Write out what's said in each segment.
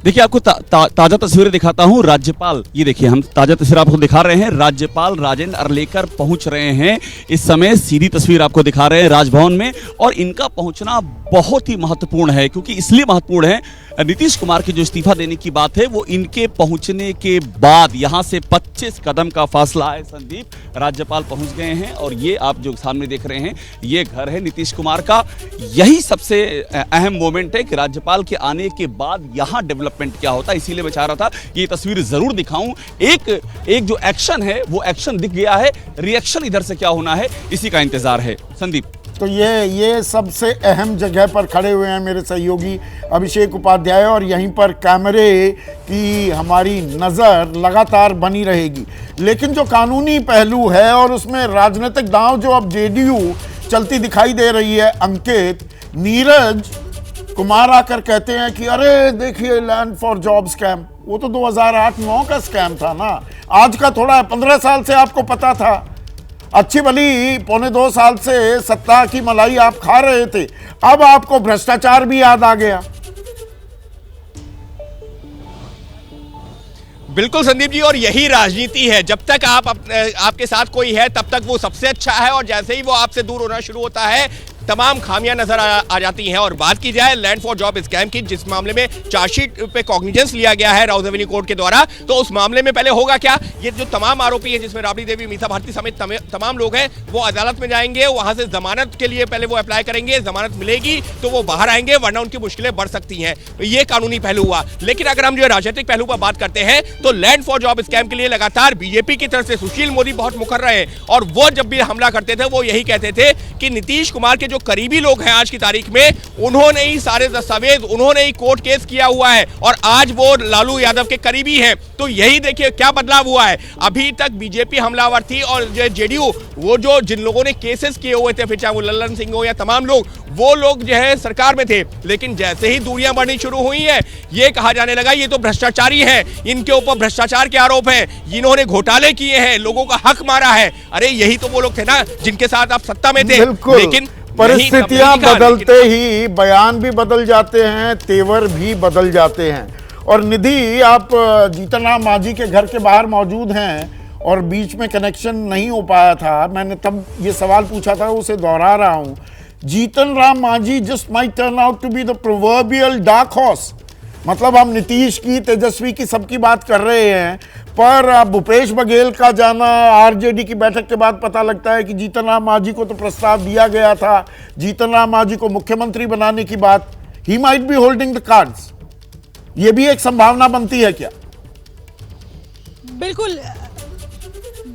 देखिए आपको ताजा तस्वीरें दिखाता हूं। राज्यपाल, ये देखिए हम ताजा तस्वीर आपको दिखा रहे हैं। राज्यपाल राजेंद्र अर्लेकर पहुंच रहे हैं इस समय। सीधी तस्वीर आपको दिखा रहे हैं राजभवन में, और इनका पहुंचना बहुत ही महत्वपूर्ण है, क्योंकि इसलिए महत्वपूर्ण है, नीतीश कुमार की जो इस्तीफा देने की बात है वो इनके पहुंचने के बाद यहां से 25 कदम का फासला है। संदीप, राज्यपाल पहुंच गए हैं और ये आप जो सामने देख रहे हैं ये घर है नीतीश कुमार का। यही सबसे अहम मोमेंट है कि राज्यपाल के आने के बाद यहां डेवलपमेंट क्या होता है, इसीलिए मैं चाह रहा था ये तस्वीर जरूर दिखाऊं। एक जो एक्शन है वो एक्शन दिख गया है, रिएक्शन इधर से क्या होना है इसी का इंतजार है। संदीप, तो ये सबसे अहम जगह पर खड़े हुए हैं मेरे सहयोगी अभिषेक उपाध्याय, और यहीं पर कैमरे की हमारी नज़र लगातार बनी रहेगी। लेकिन जो कानूनी पहलू है और उसमें राजनीतिक दांव जो अब जेडीयू चलती दिखाई दे रही है, अंकित, नीरज कुमार आकर कहते हैं कि अरे देखिए लैंड फॉर जॉब स्कैम, वो तो 2008-9 का स्कैम था ना, आज का थोड़ा है। 15 साल से आपको पता था, अच्छी भली 1.25-2 साल से सत्ता की मलाई आप खा रहे थे, अब आपको भ्रष्टाचार भी याद आ गया। बिल्कुल संदीप जी, और यही राजनीति है। जब तक आपके साथ कोई है तब तक वो सबसे अच्छा है, और जैसे ही वो आपसे दूर होना शुरू होता है तमाम खामियां नजर आ जाती हैं। और बात की जाए लैंड फॉर जॉब स्कैम की, जिस मामले में चार्जशीट पे कॉग्निजेंस लिया गया है राउज एवेन्यू कोर्ट के द्वारा, तो उस मामले में पहले होगा क्या, ये जो तमाम आरोपी हैं जिसमें राबड़ी देवी, मीसा भारती समेत तमाम लोग हैं, वो अदालत में जाएंगे, वहां से जमानत के लिए पहले वो अप्लाई करेंगे, जमानत मिलेगी तो वो बाहर आएंगे, वरना उनकी मुश्किलें बढ़ सकती हैं। ये कानूनी पहलू हुआ। लेकिन अगर हम जो राजनीतिक पहलू पर बात करते हैं तो लैंड फॉर जॉब स्कैम के लिए लगातार बीजेपी की तरफ से सुशील मोदी बहुत मुखर रहे, और वो जब भी हमला करते थे वो यही कहते थे कि नीतीश कुमार के जो करीबी लोग हैं आज की तारीख में, उन्होंने ही सारे दस्तावेज, उन्होंने ही कोर्ट केस किया हुआ है, और आज वो लालू यादव के करीबी हैं। तो यही देखिए क्या बदलाव हुआ है। अभी तक बीजेपी हमलावर थी, और जेडीयू वो जो जिन लोगों ने केसेस किए हुए थे, फिर चाहे वो लल्लन सिंह हो या तमाम लोग, वो लोग जो है सरकार में थे। लेकिन जैसे ही दूरियां बढ़नी शुरू हुई हैं, ये कहा जाने लगा ये तो भ्रष्टाचारी हैं, इनके ऊपर भ्रष्टाचार के आरोप हैं, इन्होंने घोटाले किए हैं, लोगों का हक मारा है। अरे यही तो वो लोग थे ना जिनके साथ आप सत्ता में थे। लेकिन परिस्थितियां बदलते ही बयान भी बदल जाते हैं, तेवर भी बदल जाते हैं। और निधि, आप जीतन राम मांझी के घर के बाहर मौजूद हैं और बीच में कनेक्शन नहीं हो पाया था, मैंने तब ये सवाल पूछा था, उसे दोहरा रहा हूं। Jitan Ram Manjhi just might turn out to be the proverbial dark horse. मतलब हम नीतीश की, तेजस्वी की, सबकी बात कर रहे हैं, पर भूपेश बघेल का जाना, आरजेडी की बैठक के बाद पता लगता है कि जीतन राम मांझी को तो प्रस्ताव दिया गया था, जीतन राम मांझी को मुख्यमंत्री बनाने की बात, he might be holding the cards. ये भी एक संभावना बनती है क्या?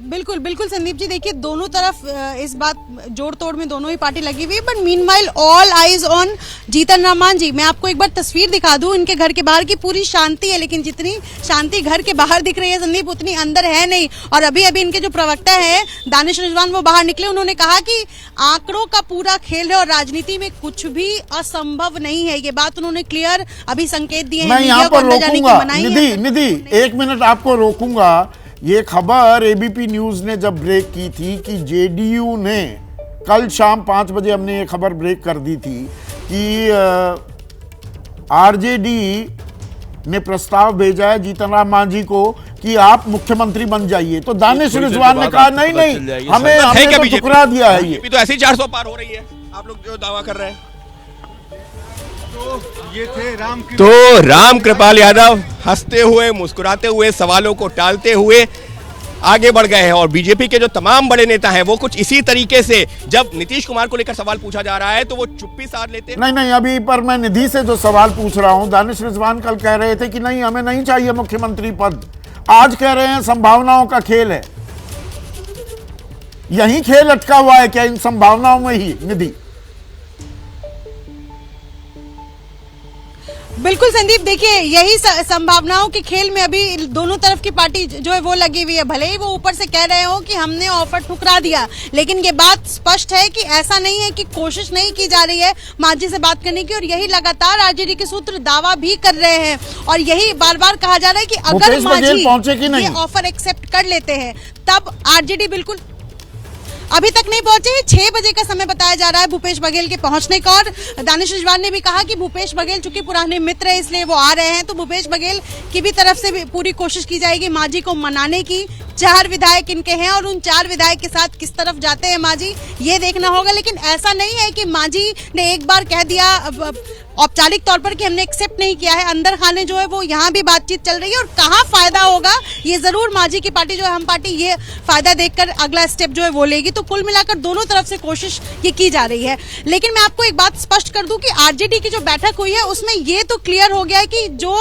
बिल्कुल संदीप जी, देखिए दोनों तरफ इस बात जोड़ तोड़ में दोनों ही पार्टी लगी हुई है, but meanwhile all eyes on Jitan Ram Manjhi. मैं आपको एक बार तस्वीर दिखा दूं इनके घर के बाहर की, पूरी शांति है, लेकिन जितनी शांति घर के बाहर दिख रही है संदीप, उतनी अंदर है नहीं। और अभी इनके जो प्रवक्ता है दानिश रिजवान, वो बाहर निकले, उन्होंने कहा कि आंकड़ों का पूरा खेल है और राजनीति में कुछ भी असंभव नहीं है। ये बात उन्होंने क्लियर अभी संकेत दिए हैं। मैं यहाँ पर रोकूंगा निधि, 1 मिनट आपको रोकूंगा। ये खबर एबीपी न्यूज ने जब ब्रेक की थी कि जेडीयू ने, कल शाम 5 बजे हमने ये खबर ब्रेक कर दी थी कि आरजेडी ने प्रस्ताव भेजा है जीतन राम मांझी को कि आप मुख्यमंत्री बन जाइए, तो दानिश रिजवान ने कहा नहीं, हमें तो ठुकरा दिया है। ये तो ऐसे ही 400 पार हो रही है, आप लोग जो दावा कर रहे हैं। ये थे राम कृपाल यादव हंसते हुए, मुस्कुराते हुए, सवालों को टालते हुए आगे बढ़ गए हैं। और बीजेपी के जो तमाम बड़े नेता हैं वो कुछ इसी तरीके से, जब नीतीश कुमार को लेकर सवाल पूछा जा रहा है तो वो चुप्पी साध लेते हैं। नहीं, अभी पर मैं निधि से जो सवाल पूछ रहा हूं, दानिश रिजवान कल कह रहे थे कि नहीं, हमें नहीं चाहिए मुख्यमंत्री पद, आज कह रहे हैं संभावनाओं का खेल है। यही खेल अटका हुआ है क्या इन संभावनाओं में ही निधि? बिल्कुल संदीप, देखिए यही संभावनाओं के खेल में अभी दोनों तरफ की पार्टी जो है वो लगी हुई है। भले ही वो ऊपर से कह रहे हो कि हमने ऑफर ठुकरा दिया, लेकिन ये बात स्पष्ट है कि ऐसा नहीं है कि कोशिश नहीं की जा रही है मांझी से बात करने की, और यही लगातार आरजेडी के सूत्र दावा भी कर रहे हैं। और यही बार बार कहा जा रहा है कि अगर मांझी ये ऑफर एक्सेप्ट कर लेते हैं तब आरजेडी बिल्कुल अभी तक नहीं पहुंचे। 6 बजे का समय बताया जा रहा है भूपेश बघेल के पहुंचने का, और दानिश रिजवान ने भी कहा कि भूपेश बघेल चूंकि पुराने मित्र है इसलिए वो आ रहे हैं, तो भूपेश बघेल की भी तरफ से भी पूरी कोशिश की जाएगी मांझी को मनाने की। 4 विधायक इनके हैं और उन 4 विधायक के साथ किस तरफ जाते हैं मांझी, ये देखना होगा। लेकिन ऐसा नहीं है कि मांझी ने एक बार कह दिया औपचारिक तौर पर कि हमने एक्सेप्ट नहीं किया है, अंदर खाने जो है वो यहाँ भी बातचीत चल रही है, और कहाँ फायदा होगा ये जरूर मांझी की पार्टी जो है हम पार्टी ये फायदा देखकर अगला स्टेप जो है वो लेगी। तो कुल मिलाकर दोनों तरफ से कोशिश ये की जा रही है। लेकिन मैं आपको एक बात स्पष्ट कर दूं कि आरजेडी की जो बैठक हुई है उसमें ये तो क्लियर हो गया है कि जो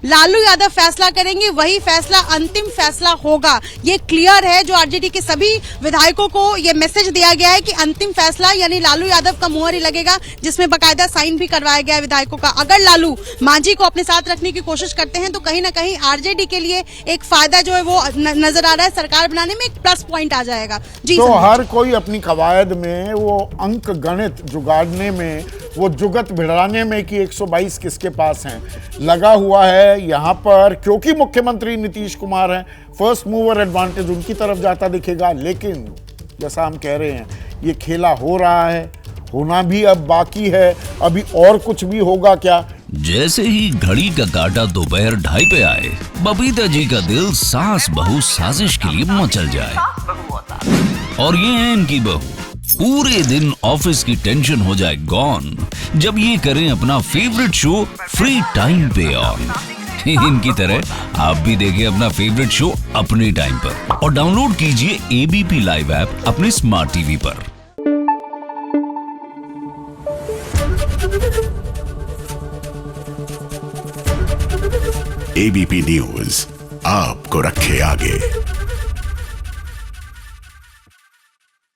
लालू यादव फैसला करेंगे वही फैसला अंतिम फैसला होगा। ये क्लियर है, जो आरजेडी के सभी विधायकों को ये मैसेज दिया गया है कि अंतिम फैसला यानी लालू यादव का मुहर ही लगेगा, जिसमें बकायदा साइन भी करवाया गया है विधायकों का। अगर लालू मांझी को अपने साथ रखने की कोशिश करते हैं तो कहीं ना कहीं आरजेडी के लिए एक फायदा जो है वो नजर आ रहा है, सरकार बनाने में एक प्लस पॉइंट आ जाएगा। जी तो हर कोई अपनी कवायद में वो अंक गणित जुगाड़ने में, वो जुगत भिड़ाने में कि 122 किसके पास हैं लगा हुआ है यहाँ पर, क्योंकि मुख्यमंत्री नीतीश कुमार हैं, फर्स्ट मूवर एडवांटेज उनकी तरफ जाता दिखेगा। लेकिन जैसा हम कह रहे हैं ये खेला हो रहा है, होना भी अब बाकी है, अभी और कुछ भी होगा क्या। जैसे ही घड़ी का काटा दोपहर 2:30 पे आए, बबीता जी का दिल सास बहू साजिश के लिए मचल जाए। और ये है इनकी बहू, पूरे दिन ऑफिस की टेंशन हो जाए गॉन जब ये करें अपना फेवरेट शो फ्री टाइम पे ऑन। इनकी तरह आप भी देखें अपना फेवरेट शो अपने टाइम पर और डाउनलोड कीजिए एबीपी लाइव ऐप अपने स्मार्ट टीवी पर। एबीपी न्यूज आपको रखे आगे।